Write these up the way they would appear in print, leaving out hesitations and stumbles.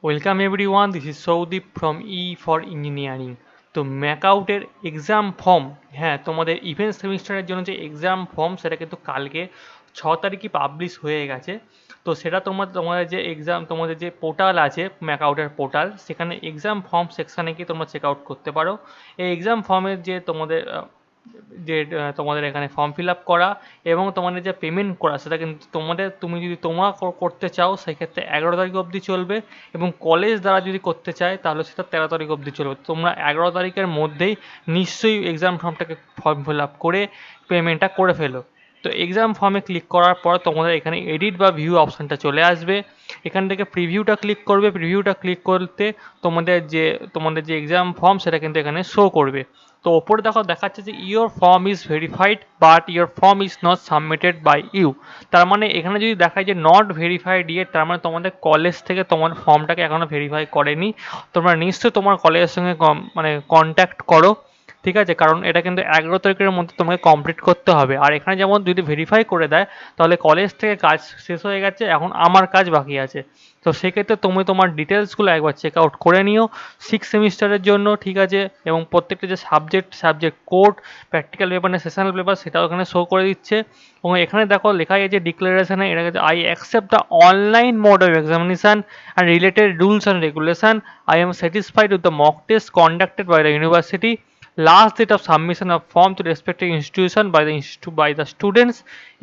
Welcome everyone, this is Soudip from E for engineering. তো ম্যাকআউটের exam form, হ্যাঁ তোমাদের event সেমিস্টারের জন্য যে এক্সাম ফর্ম সেটা কিন্তু কালকে 6 তারিখই পাবলিশ হয়ে গেছে। তো সেটা তোমাদের যে এক্সাম, তোমাদের যে পোর্টাল আছে ম্যাকআউটের পোর্টাল, সেখানে এক্সাম ফর্ম সেকশানে গিয়ে তোমরা চেক আউট করতে পারো। এই এক্সাম ফর্মের যে তোমাদের এখানে ফর্ম ফিল আপ করা এবং তোমাদের যে পেমেন্ট করা, সেটা কিন্তু তুমি যদি করতে চাও সেক্ষেত্রে 11 তারিখ অবধি চলবে, এবং কলেজ দ্বারা যদি করতে চায় তাহলে সেটা 13 তারিখ অবধি চলবে। তোমরা 11 তারিখের মধ্যেই নিশ্চয়ই এক্সাম ফর্মটাকে ফর্ম ফিল আপ করে পেমেন্টটা করে ফেলো। তো এক্সাম ফর্মে ক্লিক করার পর তোমাদের এখানে এডিট বা ভিউ অপশানটা চলে আসবে। এখান থেকে প্রিভিউটা ক্লিক করবে। প্রিভিউটা ক্লিক করতে তোমাদের যে এক্সাম ফর্ম সেটা কিন্তু এখানে শো করবে। তো ওপরে দেখাচ্ছে যে your form is verified but your form is not submitted by you. তার মানে এখানে যদি দেখায় যে নট ভেরিফাইড ইয়েট, তার মানে তোমাদের কলেজ থেকে তোমার ফর্মটাকে এখনও ভেরিফাই করেনি। তোমরা নিশ্চয়ই তোমার কলেজের সঙ্গে কন্ট্যাক্ট করো, ঠিক আছে, কারণ এটা কিন্তু 11 তারিখের মধ্যে তোমাকে কমপ্লিট করতে হবে। আর এখানে যেমন যদি ভেরিফাই করে দেয় তাহলে কলেজ থেকে কাজ শেষ হয়ে গেছে, এখন আমার কাজ বাকি আছে। তো সেক্ষেত্রে তুমি তোমার ডিটেলসগুলো একবার চেক আউট করে নিও 6 সেমিস্টারের জন্য, ঠিক আছে। এবং প্রত্যেকটা যে সাবজেক্ট কোড, প্র্যাকটিক্যাল পেপার না সেশনাল পেপার, সেটাও এখানে শো করে দিচ্ছে। এবং এখানে দেখো লেখা আছে ডিক্লারেশনে, এটা I accept the online mode of examination and related rules and regulation. I am satisfied with the mock test conducted by the university. Last date of submission of form to respective institution by the students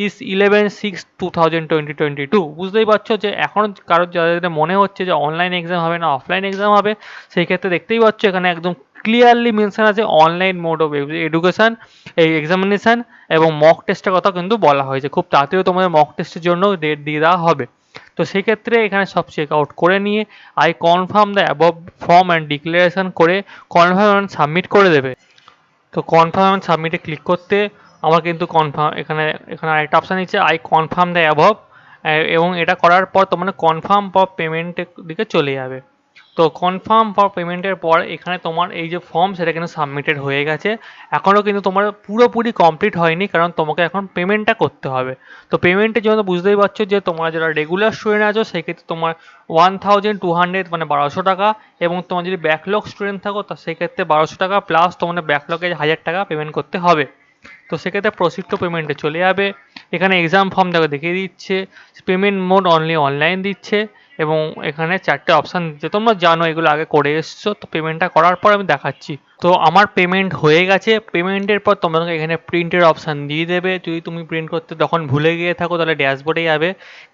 is 11/6/2022. বুঝতেই পারছো যে এখন কারোর যাদের মনে হচ্ছে যে online exam হবে না অফলাইন এক্সাম হবে, সেই ক্ষেত্রে দেখতেই পাচ্ছ এখানে একদম ক্লিয়ারলি মেনশন আছে অনলাইন মোড অফ এডুকেশন, এই এক্সামিনেশন এবং মক টেস্টের কথা কিন্তু বলা হয়েছে। খুব তাড়াতাড়ি তোমাদের মক টেস্টের জন্য ডেট দিয়ে দেওয়া হবে। তো সেক্ষেত্রে এখানে সব চেক আউট করে নিয়ে I confirm the above form and declaration করে কনফার্ম অ্যান্ড সাবমিট করে দেবে। তো কনফার্ম অ্যান্ড সাবমিটে ক্লিক করতে আমার কিন্তু এখানে আরেকটা অপশান নিচ্ছে আই কনফার্ম দ্য অ্যাবভ, এবং এটা করার পর তোমার কনফার্ম ফর পেমেন্টের দিকে চলে যাবে। তো কনফার্ম ফর পেমেন্টের পর এখানে তোমার এই যে ফর্ম সেটা কিন্তু সাবমিটেড হয়ে গেছে। এখনও কিন্তু তোমার পুরোপুরি কমপ্লিট হয়নি, কারণ তোমাকে এখন পেমেন্টটা করতে হবে। তো পেমেন্টের জন্য বুঝতেই পারছো যে তোমরা যারা রেগুলার স্টুডেন্ট আছো সেক্ষেত্রে তোমার 1200 মানে 1200 টাকা, এবং তোমার যদি ব্যাকলগ স্টুডেন্ট থাকো তা সেক্ষেত্রে 1200 টাকা প্লাস তোমাদের ব্যাকলগে 1000 টাকা পেমেন্ট করতে হবে। তো সেক্ষেত্রে প্রসিড টু পেমেন্টে চলে যাবে। এখানে এক্সাম ফর্ম দেখিয়ে দিচ্ছে, পেমেন্ট মোড অনলি অনলাইন দিচ্ছে, এবং এখানে 4টে অপশান দিচ্ছে। তোমরা জানো এগুলো আগে করে এসছো। তো পেমেন্টটা করার পর আমি দেখাচ্ছি। তো আমার পেমেন্ট হয়ে গেছে। পেমেন্টের পর তোমাকে এখানে প্রিন্টের অপশান দিয়ে দেবে। যদি তুমি প্রিন্ট করতে তখন ভুলে গিয়ে থাকো তাহলে ড্যাশবোর্ডে যাবে,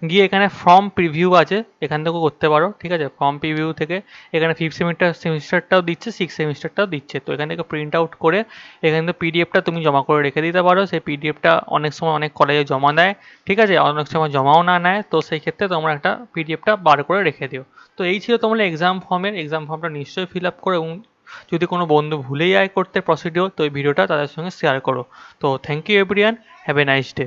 গিয়ে এখানে ফর্ম প্রিভিউ আছে, এখান থেকেও করতে পারো, ঠিক আছে। ফর্ম প্রিভিউ থেকে এখানে 5th সেমিস্টারটাও দিচ্ছে, 6th সেমিস্টারটাও দিচ্ছে। তো এখান থেকে প্রিন্ট আউট করে এখান থেকে পিডিএফটা তুমি জমা করে রেখে দিতে পারো। সেই পিডিএফটা অনেক সময় অনেক কলেজে জমা দেয়, ঠিক আছে, অনেক সময় জমাও না নেয়। তো সেই ক্ষেত্রে তোমরা একটা পিডিএফটা বার করে রেখে দিও। তো এই ছিল তোমার এক্সাম ফর্মটা নিশ্চয়ই ফিল আপ করো, এবং যদি কোনো বন্ধু ভুলে যায় করতে প্রসিডিওর, তো এই ভিডিওটা তাদের সঙ্গে শেয়ার করো। তো thank you everyone, have a nice day.